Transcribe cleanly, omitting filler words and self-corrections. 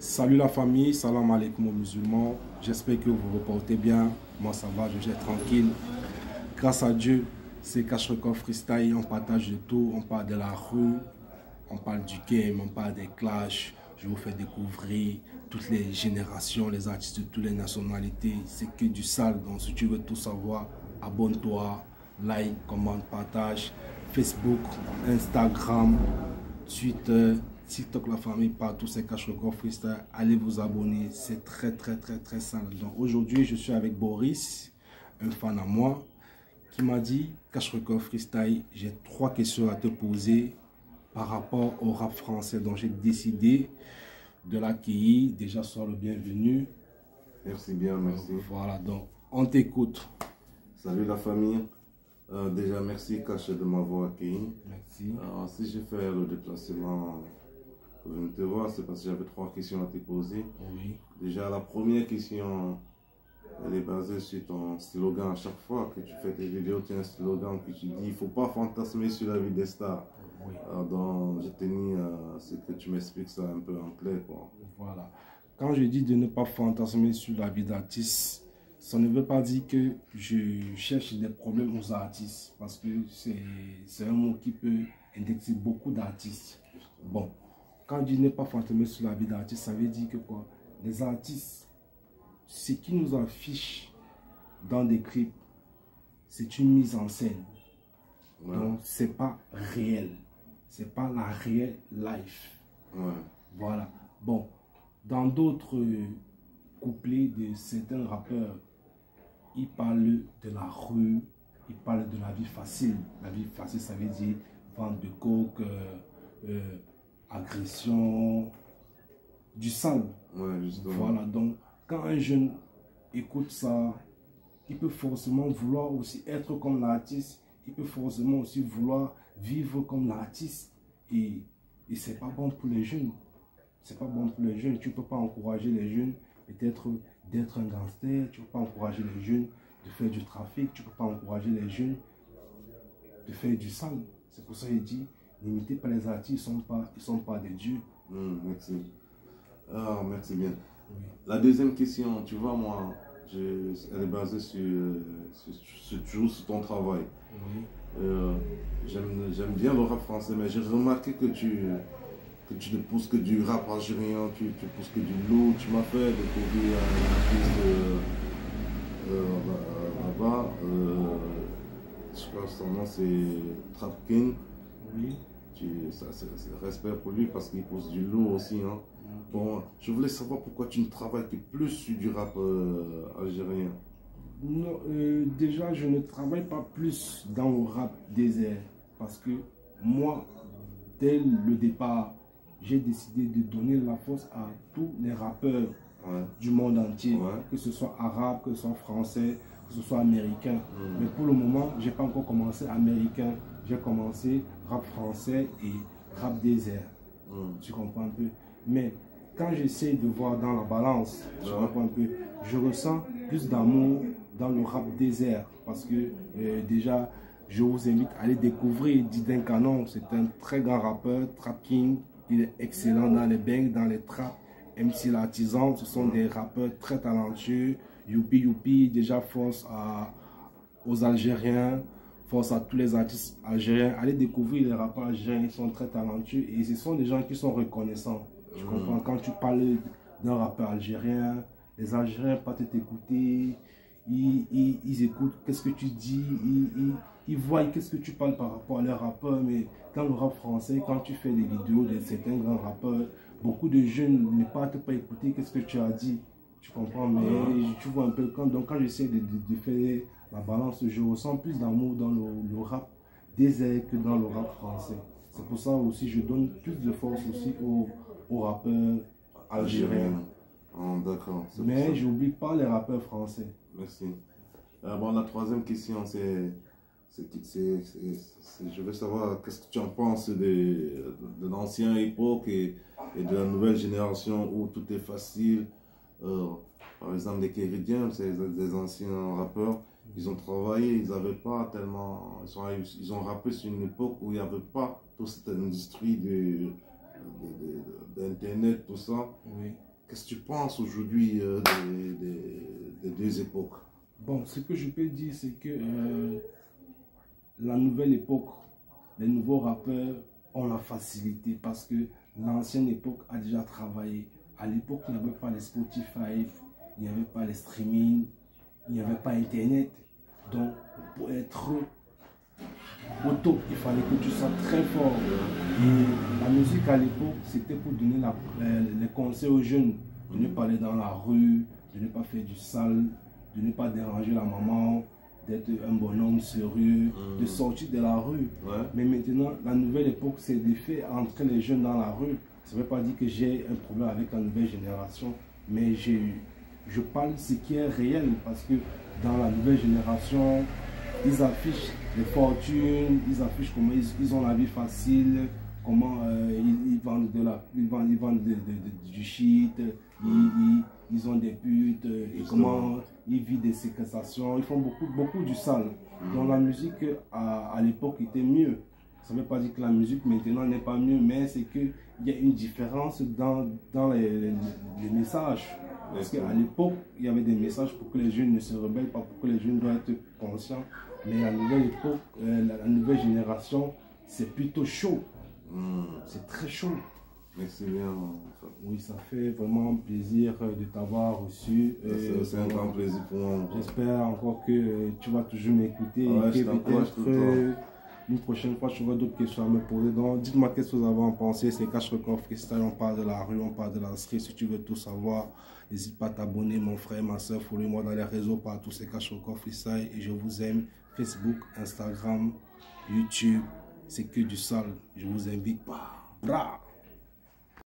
Salut la famille, salam alaikum aux musulmans. J'espère que vous vous reportez bien. Moi ça va, je gère tranquille. Grâce à Dieu, c'est Cash Record Freestyle. On partage de tout, on parle de la rue, on parle du game, on parle des clashs. Je vous fais découvrir toutes les générations, les artistes de toutes les nationalités. C'est que du sale, donc si tu veux tout savoir, abonne-toi, like, commente, partage. Facebook, Instagram, Twitter, TikTok, la famille, partout, c'est Cash Record Freestyle. Allez vous abonner, c'est très simple. Donc aujourd'hui, je suis avec Boris, un fan à moi, qui m'a dit, Cash Record Freestyle, j'ai 3 questions à te poser par rapport au rap français. Donc j'ai décidé de l'accueillir. Déjà, sois le bienvenu. Merci bien, merci. Voilà, donc on t'écoute. Salut la famille. Déjà, merci Cash de m'avoir accueilli. Merci. Si j'ai fait le déplacement pour venir te voir, c'est parce que j'avais 3 questions à te poser. Oui. Déjà, la première question, elle est basée sur ton slogan. À chaque fois que tu fais tes vidéos, tu as un slogan que tu dis, il ne faut pas fantasmer sur la vie des stars. Oui. Donc, j'ai tenu à ce que tu m'expliques ça un peu en clair, quoi. Voilà. Quand je dis de ne pas fantasmer sur la vie d'artiste, ça ne veut pas dire que je cherche des problèmes aux artistes, parce que c'est un mot qui peut indexer beaucoup d'artistes. Bon, quand je dis ne pas fantasmer sur la vie d'artiste, ça veut dire que quoi? Les artistes, ce qui nous affiche dans des clips, c'est une mise en scène. Ouais. Donc, c'est pas réel. C'est pas la réelle life. Ouais. Voilà. Bon, dans d'autres couplets de certains rappeurs, ils parlent de la rue, ils parlent de la vie facile. La vie facile, ça veut dire vente de coke, agression, du sale. Ouais, justement. Voilà, donc quand un jeune écoute ça, il peut forcément vouloir aussi être comme l'artiste, il peut forcément aussi vouloir vivre comme l'artiste. Et c'est pas bon pour les jeunes. C'est pas bon pour les jeunes. Tu ne peux pas encourager les jeunes peut-être d'être un gangster. Tu ne peux pas encourager les jeunes de faire du trafic. Tu ne peux pas encourager les jeunes de faire du sale. C'est pour ça qu'il dit, n'imitez pas les artistes, ils sont pas des dieux. Merci. Ah, merci bien. Oui. La deuxième question, tu vois, moi, elle est basée toujours sur ton travail. Oui. J'aime bien le rap français, mais j'ai remarqué que tu ne pousses que du rap algérien, tu pousses que du lourd. Tu m'as fait découvrir un artiste là-bas. Je crois que son nom c'est Trap King. Oui. C'est respect pour lui parce qu'il pousse du lourd aussi. Hein. Bon, je voulais savoir pourquoi tu ne travailles que plus sur du rap algérien. Non, déjà, je ne travaille pas plus dans le rap désert parce que moi, dès le départ, j'ai décidé de donner la force à tous les rappeurs du monde entier, que ce soit arabe, que ce soit français, que ce soit américain. Mais pour le moment, je n'ai pas encore commencé américain, j'ai commencé rap français et rap désert. Tu comprends un peu? Mais quand j'essaie de voir dans la balance, tu comprends un peu, je ressens plus d'amour dans le rap désert parce que déjà, je vous invite à aller découvrir Didin Canon. C'est un très grand rappeur, Trap King. Il est excellent dans les bangs, dans les traps. MC L'Artisan, ce sont des rappeurs très talentueux. Youpi Youpi, déjà force aux Algériens, force à tous les artistes algériens. Allez découvrir les rappeurs algériens, ils sont très talentueux et ce sont des gens qui sont reconnaissants. Je comprends, quand tu parles d'un rappeur algérien, les Algériens partent t'écouter. Ils écoutent qu'est-ce que tu dis, ils voient qu'est-ce que tu parles par rapport à leurs rappeurs. Mais dans le rap français, quand tu fais des vidéos de certains grands rappeurs, beaucoup de jeunes ne partent pas écouter qu'est-ce que tu as dit. Tu comprends, mais tu vois un peu, quand j'essaie de faire la balance, je ressens plus d'amour dans le rap désert que dans le rap français. C'est pour ça aussi je donne plus de force aussi aux rappeurs algériens. D'accord. Mais j'oublie pas les rappeurs français. Merci. Bon, la troisième question, je veux savoir qu'est-ce que tu en penses de l'ancienne époque et de la nouvelle génération où tout est facile. Par exemple, les Kéridiens, c'est des anciens rappeurs, ils ont travaillé, ils n'avaient pas tellement. Ils ont rappé sur une époque où il n'y avait pas toute cette industrie d'Internet, tout ça. Oui. qu'est-ce que tu penses aujourd'hui des deux époques? Bon, ce que je peux dire, c'est que la nouvelle époque, les nouveaux rappeurs ont la facilité parce que l'ancienne époque a déjà travaillé. À l'époque, il n'y avait pas les Spotify, il n'y avait pas les streaming, il n'y avait pas Internet. Donc, pour être au top, il fallait que tu sois très fort. Et la musique à l'époque, c'était pour donner les conseils aux jeunes, de ne pas aller dans la rue, de ne pas faire du sale, de ne pas déranger la maman, d'être un bonhomme sérieux, de sortir de la rue. Ouais. Mais maintenant, la nouvelle époque, c'est de faire entrer les jeunes dans la rue. Ça ne veut pas dire que j'ai un problème avec la nouvelle génération, mais je parle ce qui est réel, parce que dans la nouvelle génération, ils affichent les fortunes, ils affichent comment ils ont la vie facile, comment ils vendent du shit, ils ont des putes, et comment ils vivent des séquestrations, ils font beaucoup du sale. Donc la musique à l'époque était mieux. Ça ne veut pas dire que la musique maintenant n'est pas mieux, mais c'est qu'il y a une différence dans les messages. Parce qu'à l'époque, il y avait des messages pour que les jeunes ne se rebellent pas, pour que les jeunes doivent être conscients. Mais à la nouvelle époque, la nouvelle génération, c'est plutôt chaud. C'est très chaud. Merci bien. Oui, ça fait vraiment plaisir de t'avoir reçu. C'est un grand plaisir pour moi. J'espère encore que tu vas toujours m'écouter. Ouais, et je que t'encourage tout le peut-être une prochaine fois, tu auras d'autres questions à me poser. Donc, dites-moi qu'est-ce que vous avez en pensé. C'est Cash Record Freestyle. On parle de la rue, on parle de la street. Si tu veux tout savoir, n'hésite pas à t'abonner, mon frère, ma soeur. Follow-moi dans les réseaux partout. C'est Cash Record Freestyle. Et je vous aime. Facebook, Instagram, YouTube. C'est que du sale. Je vous invite. Bra.